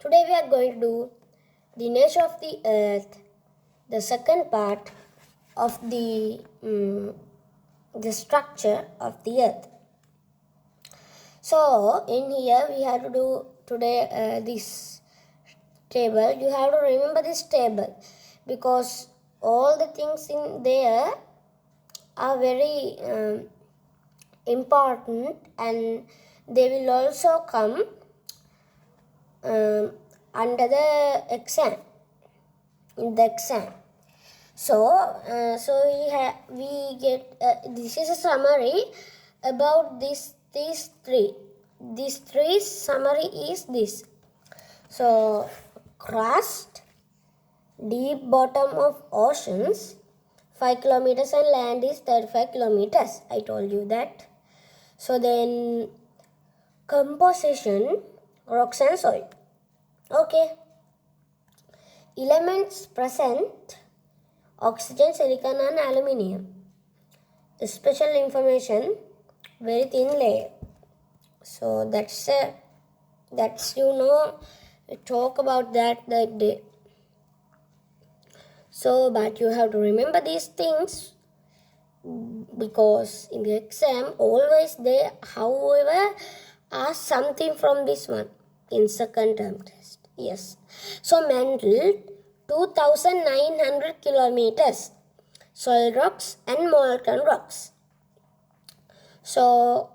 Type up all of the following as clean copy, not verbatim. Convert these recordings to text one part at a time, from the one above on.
Today we are going to do the nature of the earth, the second part of the structure of the earth. So in here we have to do today this table. You have to remember this table because all the things in there are very important and they will also come under the exam, in the exam. So we get this is a summary about these three. These three summary is this. So crust, deep bottom of oceans, 5 kilometers, and land is 35 kilometers. I told you that. So then composition, rocks and soil. Okay. Elements present: oxygen, silicon and aluminium. Special information, very thin layer. So that's talk about that day. So but you have to remember these things because in the exam always they however ask something from this one in second term test. Yes. So mantle 2,900 kilometers, soil rocks and molten rocks. So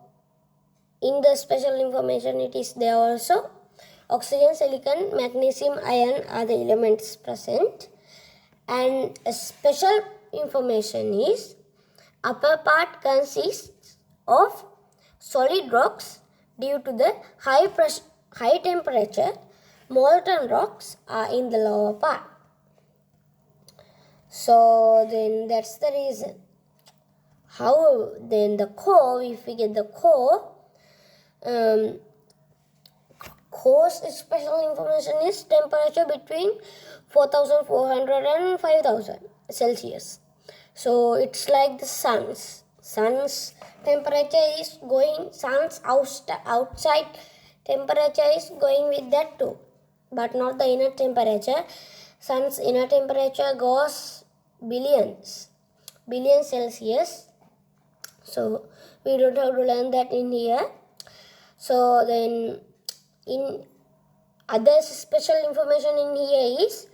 in the special information it is there also. Oxygen, silicon, magnesium, iron are the elements present. And a special information is upper part consists of solid rocks due to the high temperature. Molten rocks are in the lower part. So then that's the reason. How then the core, if we get the core, core's special information is temperature between 4,400 and 5,000 Celsius. So it's like the sun's temperature is going, sun's outside temperature is going with that too, but not the inner temperature. Sun's inner temperature goes billions Celsius. So we don't have to learn that in here. So then in other special information in here is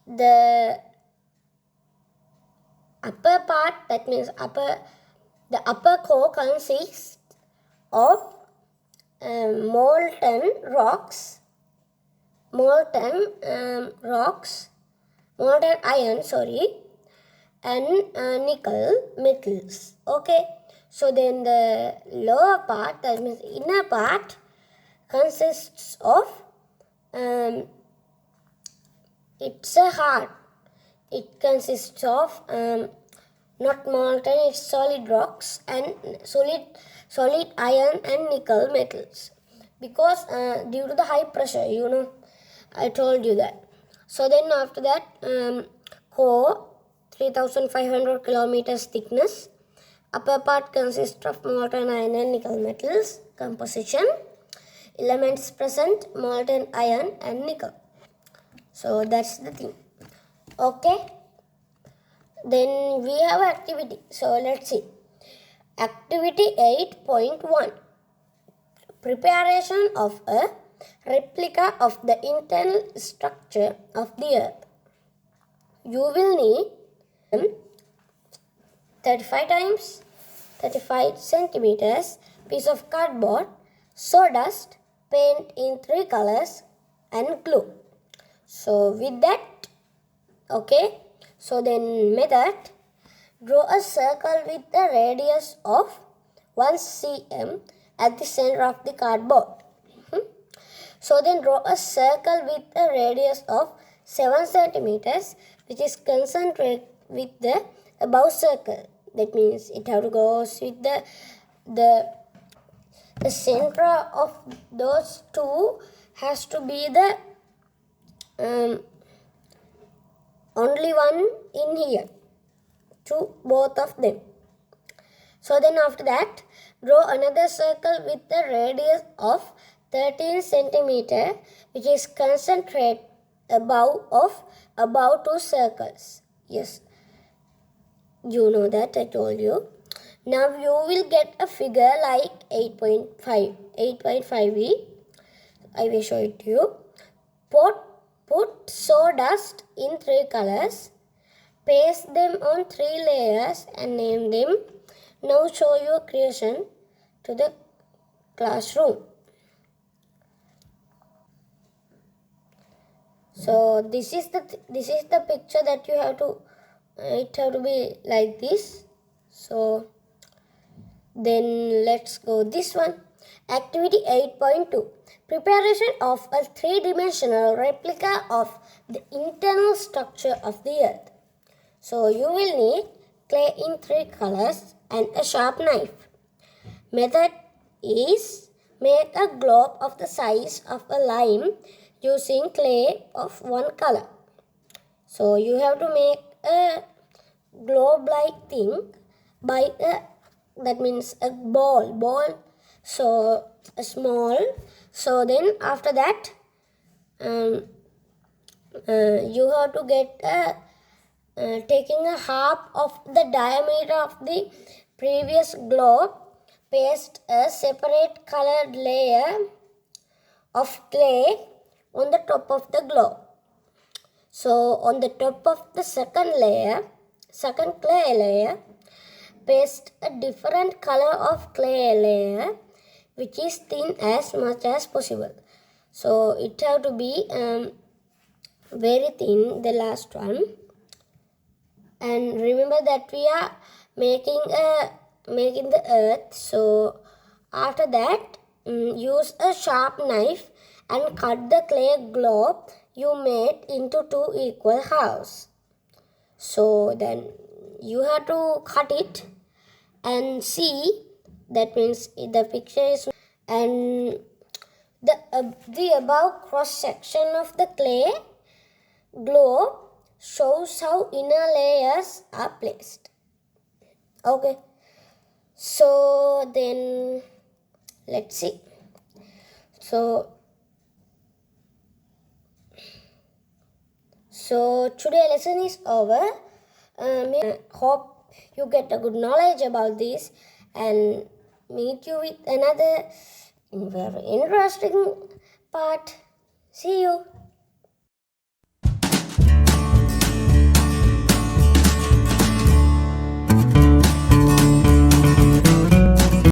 the upper part, that means the upper core consists of molten iron, and nickel metals. Okay. So then the lower part, that means inner part, consists of it's a hard. It consists of not molten, it's solid rocks and solid iron and nickel metals. Because due to the high pressure, I told you that. So then after that, core 3,500 kilometers thickness. Upper part consists of molten iron and nickel metals. Composition: elements present, molten iron and nickel. So that's the thing. Okay. Then we have activity. So let's see. Activity 8.1. Preparation of a replica of the internal structure of the earth. You will need 35 times 35 centimeters piece of cardboard, sawdust, paint in 3 colors and glue. So with that, okay, so then method: draw a circle with a radius of 1 cm at the center of the cardboard. So then draw a circle with a radius of 7 centimeters which is concentric with the above circle. That means it have to go with the center of those two has to be the only one in here to both of them. So then after that, draw another circle with a radius of 13 centimeter, which is concentrate above two circles. Yes, you know that I told you. Now you will get a figure like 8.5e. I will show it to you. Put sawdust in 3 colors. Paste them on 3 layers and name them. Now show your creation to the classroom. So this is the picture that you have to, it have to be like this. So then let's go this one. Activity 8.2. Preparation of a 3-dimensional replica of the internal structure of the earth. So you will need clay in 3 colors and a sharp knife. Method is make a globe of the size of a lime using clay of 1 color. So you have to make a globe-like thing by that means a ball. So a small. So then after that, you have to get taking a half of the diameter of the previous globe, paste a separate colored layer of clay on the top of the globe. So on the top of the second clay layer, paste a different color of clay layer which is thin as much as possible. So it have to be very thin, the last one. And remember that we are making the earth. So after that, use a sharp knife and cut the clay globe you made into 2 equal halves. So then you have to cut it and see. That means the picture is, and the above cross section of the clay globe shows how inner layers are placed. Okay, so then let's see. So today lesson is over. Hope you get a good knowledge about this and meet you with another very interesting part. See you.